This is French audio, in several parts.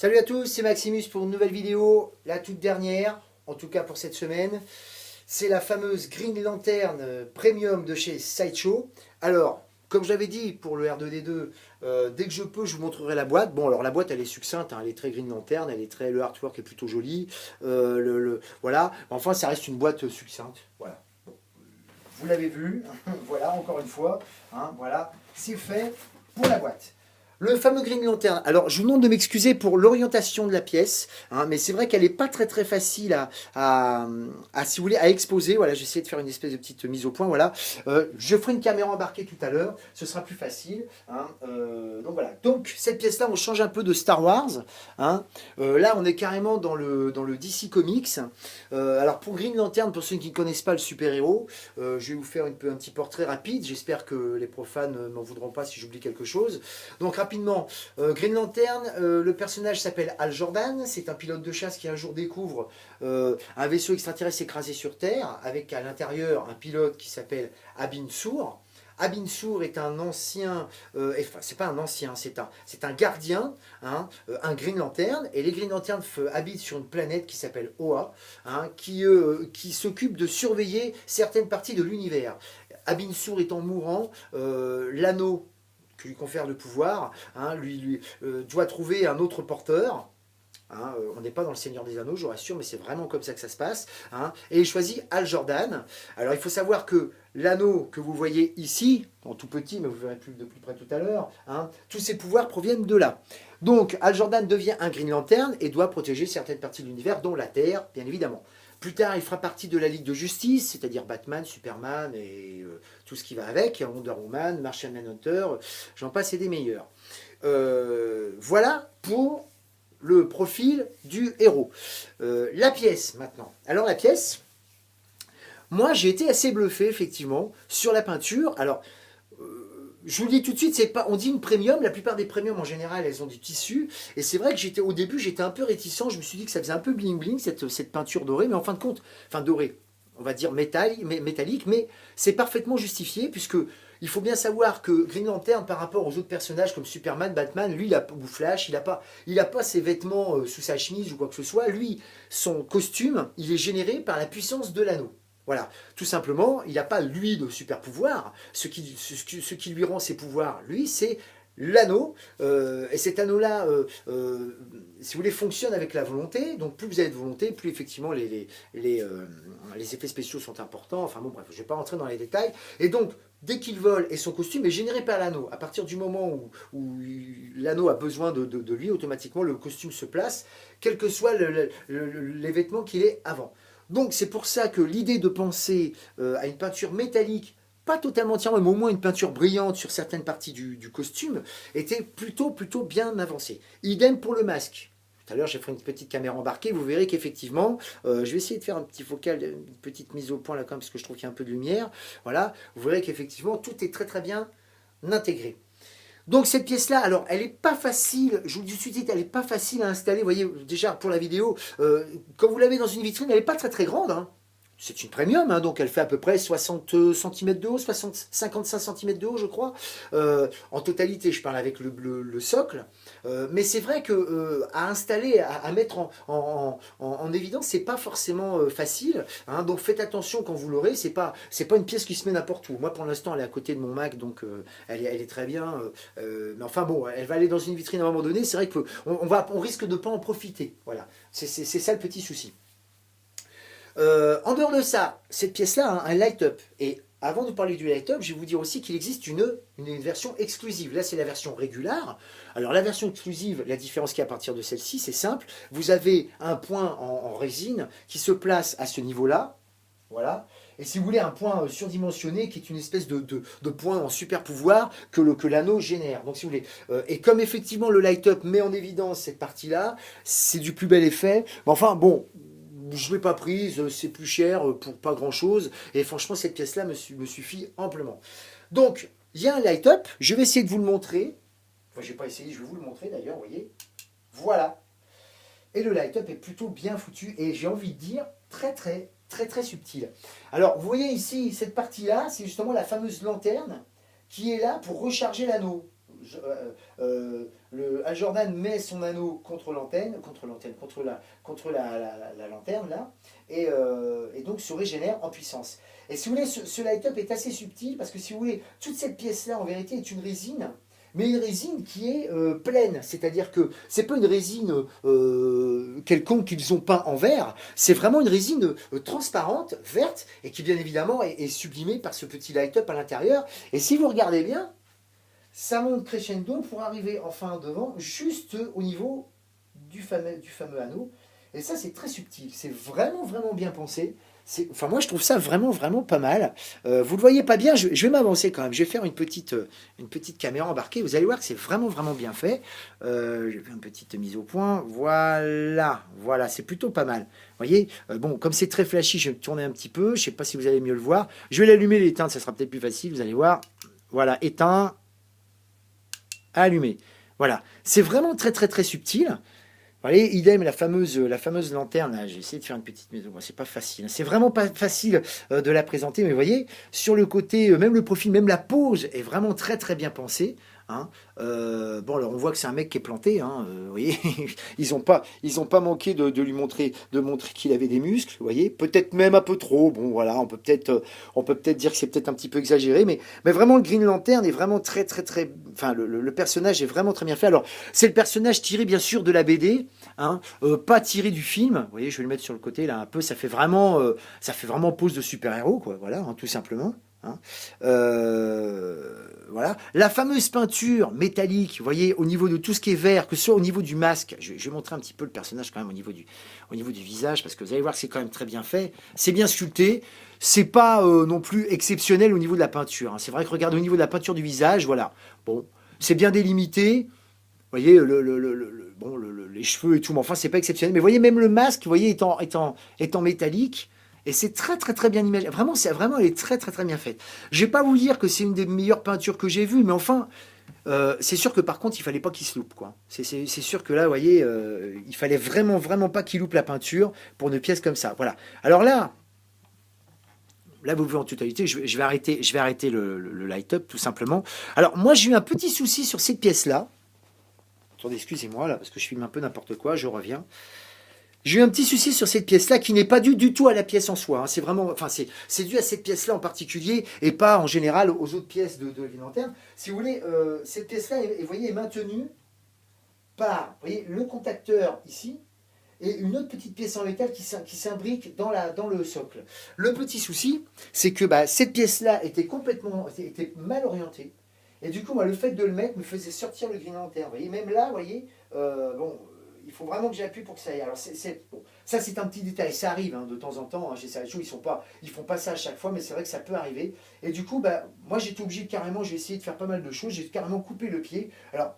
Salut à tous, c'est Maximus pour une nouvelle vidéo, la toute dernière, en tout cas pour cette semaine. C'est la fameuse Green Lantern Premium de chez Sideshow. Alors, comme je l'avais dit pour le R2D2, dès que je peux, je vous montrerai la boîte. Bon, alors la boîte, elle est succincte, hein, elle est très Green Lantern, le artwork est plutôt joli. Voilà, enfin, ça reste une boîte succincte. Voilà. Bon, vous l'avez vu, voilà, encore une fois, hein, voilà, c'est fait pour la boîte. Le fameux Green Lantern. Alors, je vous demande de m'excuser pour l'orientation de la pièce, hein, mais c'est vrai qu'elle n'est pas très facile si vous voulez, à exposer. Voilà, j'ai essayé de faire une espèce de petite mise au point. Voilà, je ferai une caméra embarquée tout à l'heure, ce sera plus facile. Hein, donc voilà. Donc cette pièce-là, on change un peu de Star Wars. Hein. Là, on est carrément dans le DC Comics. Alors pour Green Lantern, pour ceux qui ne connaissent pas le super-héros, je vais vous faire un petit portrait rapide. J'espère que les profanes ne m'en voudront pas si j'oublie quelque chose. Donc rapidement, Green Lantern, le personnage s'appelle Hal Jordan, c'est un pilote de chasse qui un jour découvre un vaisseau extraterrestre écrasé sur Terre, avec à l'intérieur un pilote qui s'appelle Abin Sur. Abin Sur est un ancien, enfin c'est pas un ancien, c'est un gardien, hein, un Green Lantern, et les Green Lanterns habitent sur une planète qui s'appelle Oa, hein, qui s'occupe de surveiller certaines parties de l'univers. Abin Sur étant mourant, l'anneau que lui confère le pouvoir, hein, doit trouver un autre porteur. Hein, on n'est pas dans le Seigneur des Anneaux, je vous rassure, mais c'est vraiment comme ça que ça se passe. Hein, et il choisit Hal Jordan. Alors il faut savoir que l'anneau que vous voyez ici, en tout petit, mais vous verrez de plus près tout à l'heure, hein, tous ses pouvoirs proviennent de là. Donc Hal Jordan devient un Green Lantern et doit protéger certaines parties de l'univers, dont la Terre, bien évidemment. Plus tard, il fera partie de la Ligue de Justice, c'est-à-dire Batman, Superman et tout ce qui va avec, Wonder Woman, Martian Manhunter, j'en passe et des meilleurs. Voilà pour le profil du héros. La pièce, maintenant. Alors la pièce, moi j'ai été assez bluffé, effectivement, sur la peinture. Alors, je vous le dis tout de suite, on dit une premium, la plupart des premiums en général elles ont du tissu, et c'est vrai que au début j'étais un peu réticent, je me suis dit que ça faisait un peu bling bling cette peinture dorée, mais en fin de compte, enfin dorée, on va dire métallique, mais c'est parfaitement justifié, puisque il faut bien savoir que Green Lantern par rapport aux autres personnages comme Superman, Batman, lui ou Flash, il a pas ses vêtements sous sa chemise ou quoi que ce soit, lui, son costume, il est généré par la puissance de l'anneau. Voilà, tout simplement, il n'a pas lui de super pouvoir. Ce qui lui rend ses pouvoirs, lui, c'est l'anneau. Et cet anneau-là, si vous voulez, fonctionne avec la volonté. Donc plus vous avez de volonté, plus effectivement les effets spéciaux sont importants. Enfin bon, bref, je ne vais pas rentrer dans les détails. Et donc, dès qu'il vole et son costume est généré par l'anneau, à partir du moment où l'anneau a besoin de lui, automatiquement le costume se place, quels que soient les vêtements qu'il ait avant. Donc c'est pour ça que l'idée de penser à une peinture métallique, pas totalement entièrement, mais au moins une peinture brillante sur certaines parties du costume, était plutôt bien avancée. Idem pour le masque. Tout à l'heure, j'ai fait une petite caméra embarquée, vous verrez qu'effectivement, je vais essayer de faire un petit focal, une petite mise au point là quand même, parce que je trouve qu'il y a un peu de lumière. Voilà, vous verrez qu'effectivement, tout est très bien intégré. Donc cette pièce-là, alors elle n'est pas facile, je vous le dis tout de suite, elle n'est pas facile à installer, vous voyez, déjà pour la vidéo, quand vous l'avez dans une vitrine, elle n'est pas très grande, hein. C'est une premium, hein, donc elle fait à peu près 60 cm de haut, 55 cm de haut, je crois. En totalité, je parle avec le socle. Mais c'est vrai que à installer, à mettre en évidence, c'est pas forcément facile. Hein, donc faites attention quand vous l'aurez. C'est pas une pièce qui se met n'importe où. Moi, pour l'instant, elle est à côté de mon Mac, donc elle est très bien. Mais enfin bon, elle va aller dans une vitrine à un moment donné. C'est vrai qu'on risque de pas en profiter. Voilà, c'est ça le petit souci. En dehors de ça, cette pièce-là a un light-up. Et avant de parler du light-up, je vais vous dire aussi qu'il existe une version exclusive. Là, c'est la version régulière. Alors, la version exclusive, la différence qu'il y a à partir de celle-ci, c'est simple. Vous avez un point en résine qui se place à ce niveau-là. Voilà. Et si vous voulez, un point surdimensionné qui est une espèce de point en super pouvoir que l'anneau génère. Donc, si vous voulez. Et comme effectivement le light-up met en évidence cette partie-là, c'est du plus bel effet. Mais enfin, bon. Je ne l'ai pas prise, c'est plus cher pour pas grand chose, et franchement cette pièce là me suffit amplement. Donc il y a un light-up, je vais essayer de vous le montrer, enfin je vais pas essayer, je vais vous le montrer d'ailleurs, vous voyez, voilà, et le light-up est plutôt bien foutu, et j'ai envie de dire très subtil. Alors vous voyez ici, cette partie là, c'est justement la fameuse lanterne qui est là pour recharger l'anneau. Al Jordan met son anneau contre l'antenne, contre la lanterne là, et donc se régénère en puissance. Et si vous voulez, ce light-up est assez subtil parce que si vous voulez, toute cette pièce-là en vérité est une résine, mais une résine qui est pleine, c'est-à-dire que c'est pas une résine quelconque qu'ils ont peint en verre, c'est vraiment une résine transparente, verte, et qui bien évidemment est sublimée par ce petit light-up à l'intérieur. Et si vous regardez bien, ça monte crescendo pour arriver en fin devant, juste au niveau du fameux anneau. Et ça, c'est très subtil, c'est vraiment, vraiment bien pensé. Enfin, moi, je trouve ça vraiment, vraiment pas mal. Vous le voyez pas bien, je vais m'avancer quand même. Je vais faire une petite caméra embarquée. Vous allez voir que c'est vraiment, vraiment bien fait. Je vais faire une petite mise au point. Voilà, voilà, c'est plutôt pas mal. Vous voyez, bon, comme c'est très flashy, je vais me tourner un petit peu. Je sais pas si vous allez mieux le voir. Je vais l'allumer, l'éteindre, ça sera peut-être plus facile. Vous allez voir. Voilà, éteint, allumé. Voilà, c'est vraiment très, très, très subtil. Vous voyez, idem, la fameuse lanterne, là, j'ai essayé de faire une petite maison, bon, c'est pas facile, c'est vraiment pas facile de la présenter, mais vous voyez, sur le côté, même le profil, même la pose est vraiment très très bien pensée. Hein. Bon, alors on voit que c'est un mec qui est planté, hein, vous voyez, ils ont pas manqué de lui montrer, qu'il avait des muscles, vous voyez, peut-être même un peu trop, bon voilà, on peut peut-être dire que c'est peut-être un petit peu exagéré, mais vraiment le Green Lantern est vraiment très très très, enfin le personnage est vraiment très bien fait. Alors c'est le personnage tiré bien sûr de la BD, hein, pas tiré du film, vous voyez, je vais le mettre sur le côté là un peu, ça fait vraiment pose de super-héros, quoi, voilà, hein, tout simplement. Hein. Voilà. La fameuse peinture métallique, vous voyez, au niveau de tout ce qui est vert, que ce soit au niveau du masque, je vais montrer un petit peu le personnage quand même au niveau du visage, parce que vous allez voir que c'est quand même très bien fait, c'est bien sculpté, c'est pas non plus exceptionnel au niveau de la peinture. Hein. C'est vrai que regardez au niveau de la peinture du visage, voilà, bon, c'est bien délimité, vous voyez, les cheveux et tout, mais enfin, c'est pas exceptionnel, mais vous voyez, même le masque, vous voyez, étant métallique, et c'est très très très bien imaginé. Vraiment, elle est très très très bien faite. Je vais pas vous dire que c'est une des meilleures peintures que j'ai vues, mais enfin, c'est sûr que par contre, il fallait pas qu'il se loupe, quoi. C'est sûr que là, vous voyez, il fallait vraiment vraiment pas qu'il loupe la peinture pour une pièce comme ça. Voilà. Alors là, vous le voyez en totalité. Je vais arrêter le light-up tout simplement. Alors moi, j'ai eu un petit souci sur cette pièce-là. Attendez, excusez-moi là, parce que je filme un peu n'importe quoi. Je reviens. J'ai eu un petit souci sur cette pièce-là qui n'est pas dû du tout à la pièce en soi. Hein. C'est vraiment, enfin, c'est dû à cette pièce-là en particulier et pas en général aux autres pièces de la lanterne. Si vous voulez, cette pièce-là, vous voyez, est maintenue par, vous voyez, le contacteur ici et une autre petite pièce en métal qui s'imbrique dans le socle. Le petit souci, c'est que cette pièce-là était mal orientée. Et du coup, moi, le fait de le mettre me faisait sortir le Green Lantern. Vous voyez, même là, vous voyez, bon, il faut vraiment que j'appuie pour que ça aille. Alors, bon, ça, c'est un petit détail. Ça arrive hein, de temps en temps. Hein, chez Sarajevo, ils font pas ça à chaque fois, mais c'est vrai que ça peut arriver. Et du coup, moi, j'étais obligé carrément, j'ai essayé de faire pas mal de choses. J'ai carrément coupé le pied. Alors,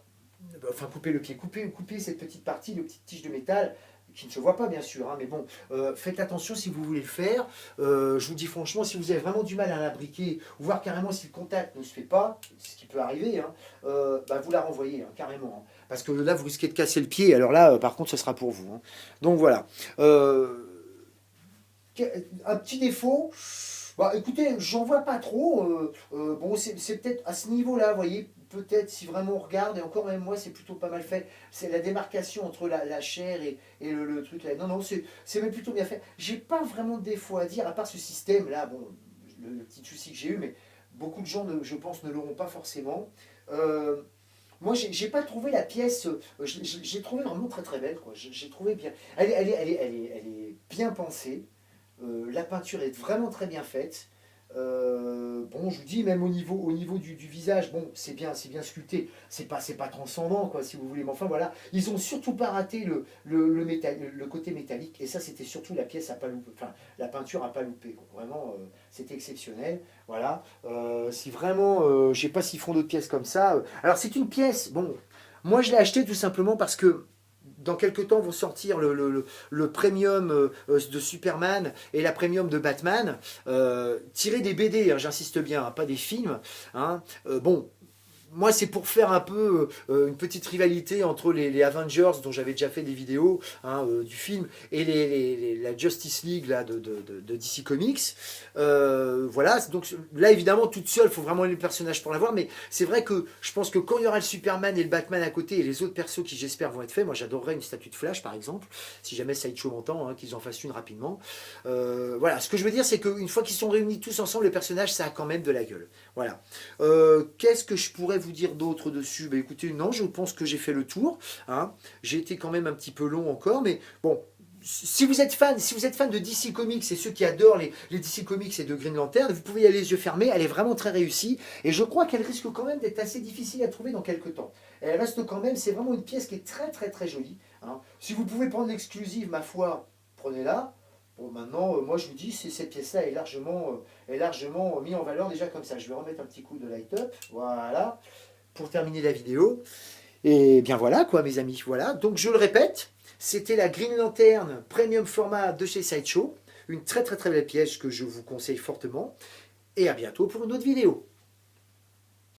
enfin, couper le pied, couper cette petite partie de petite tige de métal qui ne se voit pas bien sûr, hein, mais bon, faites attention si vous voulez le faire. Je vous dis franchement, si vous avez vraiment du mal à l'imbriquer, ou voir carrément si le contact ne se fait pas, ce qui peut arriver, hein, vous la renvoyez hein, carrément. Hein, parce que là, vous risquez de casser le pied, alors là, par contre, ce sera pour vous. Hein. Donc voilà. Un petit défaut, écoutez, j'en vois pas trop. Bon, c'est peut-être à ce niveau-là, vous voyez, peut-être si vraiment on regarde, et encore même moi, c'est plutôt pas mal fait. C'est la démarcation entre la chair et le truc là. Non, c'est même plutôt bien fait. J'ai pas vraiment de défaut à dire, à part ce système-là, bon, le petit souci que j'ai eu, mais beaucoup de gens, je pense, ne l'auront pas forcément. Moi, j'ai pas trouvé la pièce. J'ai trouvé vraiment très très belle. J'ai trouvé bien. Elle est bien pensée. La peinture est vraiment très bien faite. Bon, je vous dis, même au niveau du visage, bon, c'est bien sculpté, c'est pas transcendant, quoi, si vous voulez, mais enfin voilà, ils ont surtout pas raté le côté métallique, et ça, c'était surtout la pièce à pas louper, enfin, la peinture à pas louper, quoi. Vraiment, c'était exceptionnel, voilà. Si vraiment, je sais pas s'ils font d'autres pièces comme ça, alors c'est une pièce, bon, moi je l'ai acheté tout simplement parce que dans quelques temps vont sortir le premium de Superman et la premium de Batman, tiré des BD, hein, j'insiste bien, hein, pas des films. Hein. Bon, moi, c'est pour faire un peu une petite rivalité entre les Avengers, dont j'avais déjà fait des vidéos hein, du film, et la Justice League là, de DC Comics. Voilà, donc là, évidemment, toute seule, il faut vraiment les personnages pour l'avoir, mais c'est vrai que je pense que quand il y aura le Superman et le Batman à côté, et les autres persos qui, j'espère, vont être faits, moi, j'adorerais une statue de Flash, par exemple, si jamais Sideshow m'entend, hein, qu'ils en fassent une rapidement. Voilà, ce que je veux dire, c'est qu'une fois qu'ils sont réunis tous ensemble, les personnages, ça a quand même de la gueule. Voilà. Qu'est-ce que je pourrais vous dire d'autre dessus? Bah écoutez, non, je pense que j'ai fait le tour. Hein. J'ai été quand même un petit peu long encore, mais bon. Si vous êtes fan de DC Comics et ceux qui adorent les DC Comics et de Green Lantern, vous pouvez y aller les yeux fermés. Elle est vraiment très réussie et je crois qu'elle risque quand même d'être assez difficile à trouver dans quelques temps. Elle reste quand même, c'est vraiment une pièce qui est très très très jolie. Hein. Si vous pouvez prendre l'exclusive, ma foi, prenez-la. Bon, maintenant, moi je vous dis, cette pièce-là est largement mise en valeur déjà comme ça. Je vais remettre un petit coup de light-up, voilà, pour terminer la vidéo. Et bien voilà quoi mes amis, voilà. Donc je le répète, c'était la Green Lantern Premium Format de chez Sideshow. Une très très très belle pièce que je vous conseille fortement. Et à bientôt pour une autre vidéo.